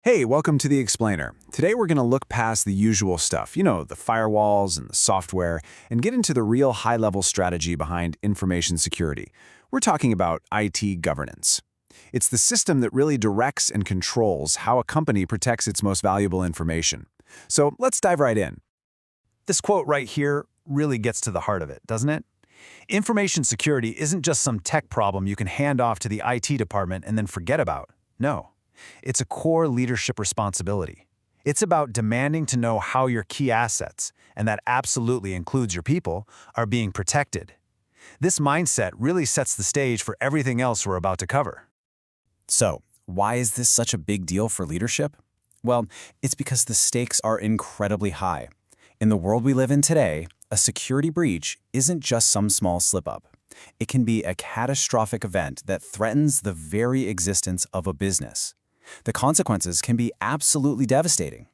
Hey, welcome to The Explainer. Today we're going to look past the usual stuff, the firewalls and the software, and get into the real high-level strategy behind information security. We're talking about IT governance. It's the system that really directs and controls how a company protects its most valuable information. So let's dive right in. This quote right here really gets to the heart of it, doesn't it? Information security isn't just some tech problem you can hand off to the IT department and then forget about. No. It's a core leadership responsibility. It's about demanding to know how your key assets, and that absolutely includes your people, are being protected. This mindset really sets the stage for everything else we're about to cover. So, why is this such a big deal for leadership? Well, it's because the stakes are incredibly high. In the world we live in today, a security breach isn't just some small slip-up. It can be a catastrophic event that threatens the very existence of a business. The consequences can be absolutely devastating.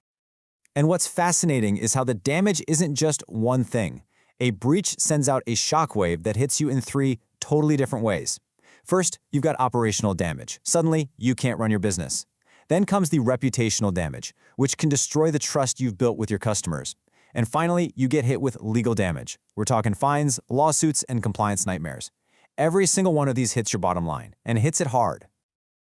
And what's fascinating is how the damage isn't just one thing. A breach sends out a shockwave that hits you in three totally different ways. First, you've got operational damage. Suddenly, you can't run your business. Then comes the reputational damage, which can destroy the trust you've built with your customers. And finally, you get hit with legal damage. We're talking fines, lawsuits, and compliance nightmares. Every single one of these hits your bottom line, and hits it hard.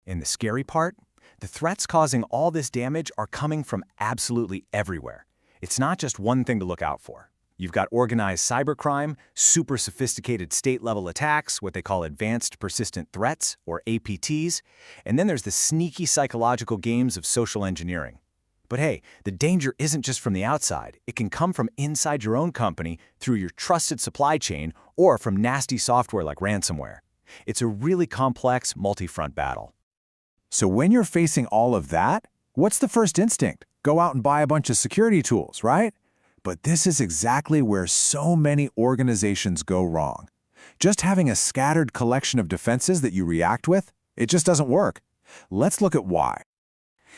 And the scary part? The threats causing all this damage are coming from absolutely everywhere. It's not just one thing to look out for. You've got organized cybercrime, super sophisticated state-level attacks, what they call advanced persistent threats, or APTs, and then there's the sneaky psychological games of social engineering. But hey, the danger isn't just from the outside. It can come from inside your own company through your trusted supply chain or from nasty software like ransomware. It's a really complex, multi-front battle. So when you're facing all of that, what's the first instinct? Go out and buy a bunch of security tools, right? But this is exactly where so many organizations go wrong. Just having a scattered collection of defenses that you react with, it just doesn't work. Let's look at why.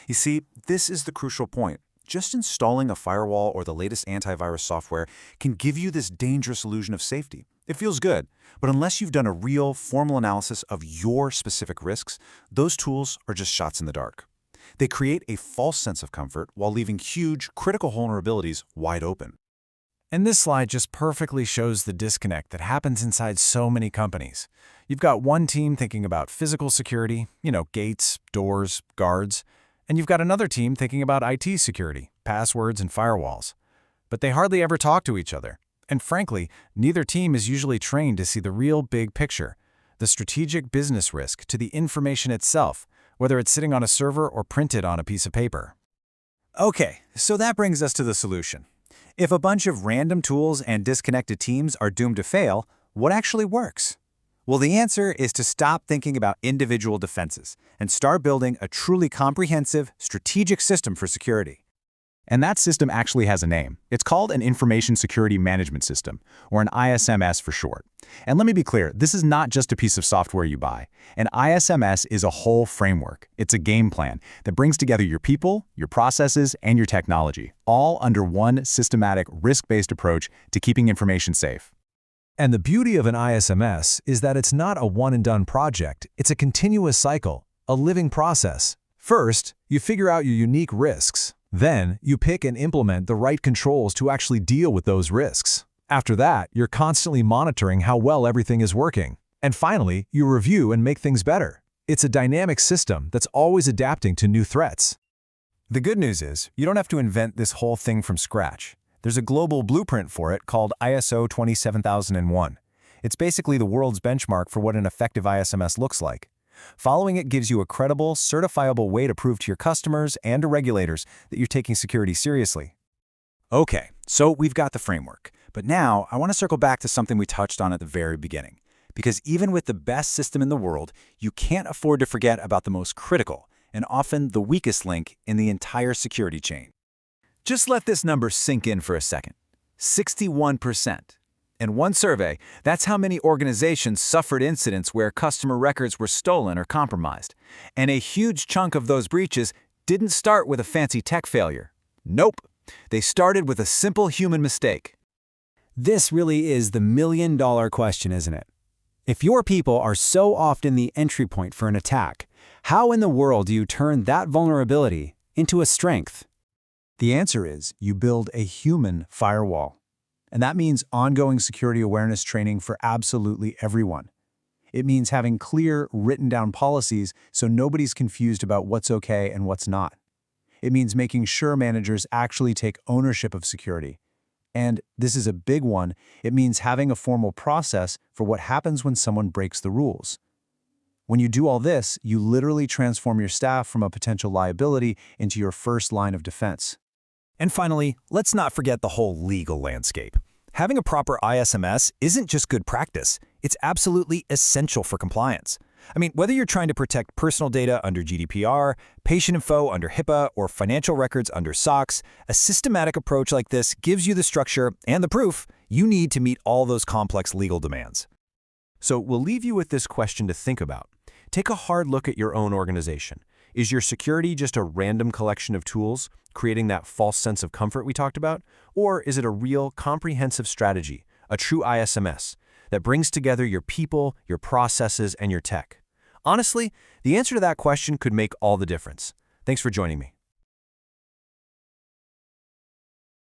You see, this is the crucial point. Just installing a firewall or the latest antivirus software can give you this dangerous illusion of safety. It feels good, but unless you've done a real, formal analysis of your specific risks, those tools are just shots in the dark. They create a false sense of comfort while leaving huge, critical vulnerabilities wide open. And this slide just perfectly shows the disconnect that happens inside so many companies. You've got one team thinking about physical security, gates, doors, guards, and you've got another team thinking about IT security, passwords, and firewalls. But they hardly ever talk to each other. And frankly, neither team is usually trained to see the real big picture, the strategic business risk to the information itself, whether it's sitting on a server or printed on a piece of paper. Okay, so that brings us to the solution. If a bunch of random tools and disconnected teams are doomed to fail, what actually works? Well, the answer is to stop thinking about individual defenses and start building a truly comprehensive, strategic system for security. And that system actually has a name. It's called an Information Security Management System, or an ISMS for short. And let me be clear, this is not just a piece of software you buy. An ISMS is a whole framework. It's a game plan that brings together your people, your processes, and your technology, all under one systematic, risk-based approach to keeping information safe. And the beauty of an ISMS is that it's not a one-and-done project. It's a continuous cycle, a living process. First, you figure out your unique risks. Then, you pick and implement the right controls to actually deal with those risks. After that, you're constantly monitoring how well everything is working. And finally, you review and make things better. It's a dynamic system that's always adapting to new threats. The good news is, you don't have to invent this whole thing from scratch. There's a global blueprint for it called ISO 27001. It's basically the world's benchmark for what an effective ISMS looks like. Following it gives you a credible, certifiable way to prove to your customers and to regulators that you're taking security seriously. Okay, so we've got the framework. But now I want to circle back to something we touched on at the very beginning. Because even with the best system in the world, you can't afford to forget about the most critical and often the weakest link in the entire security chain. Just let this number sink in for a second. 61%. In one survey, that's how many organizations suffered incidents where customer records were stolen or compromised. And a huge chunk of those breaches didn't start with a fancy tech failure. Nope. They started with a simple human mistake. This really is the million-dollar question, isn't it? If your people are so often the entry point for an attack, how in the world do you turn that vulnerability into a strength? The answer is you build a human firewall. And that means ongoing security awareness training for absolutely everyone. It means having clear, written-down policies so nobody's confused about what's okay and what's not. It means making sure managers actually take ownership of security. And this is a big one, it means having a formal process for what happens when someone breaks the rules. When you do all this, you literally transform your staff from a potential liability into your first line of defense. And finally, let's not forget the whole legal landscape. Having a proper ISMS isn't just good practice, it's absolutely essential for compliance. I mean, whether you're trying to protect personal data under GDPR, patient info under HIPAA, or financial records under SOX, a systematic approach like this gives you the structure and the proof you need to meet all those complex legal demands. So we'll leave you with this question to think about. Take a hard look at your own organization. Is your security just a random collection of tools, creating that false sense of comfort we talked about? Or is it a real, comprehensive strategy, a true ISMS, that brings together your people, your processes, and your tech? Honestly, the answer to that question could make all the difference. Thanks for joining me.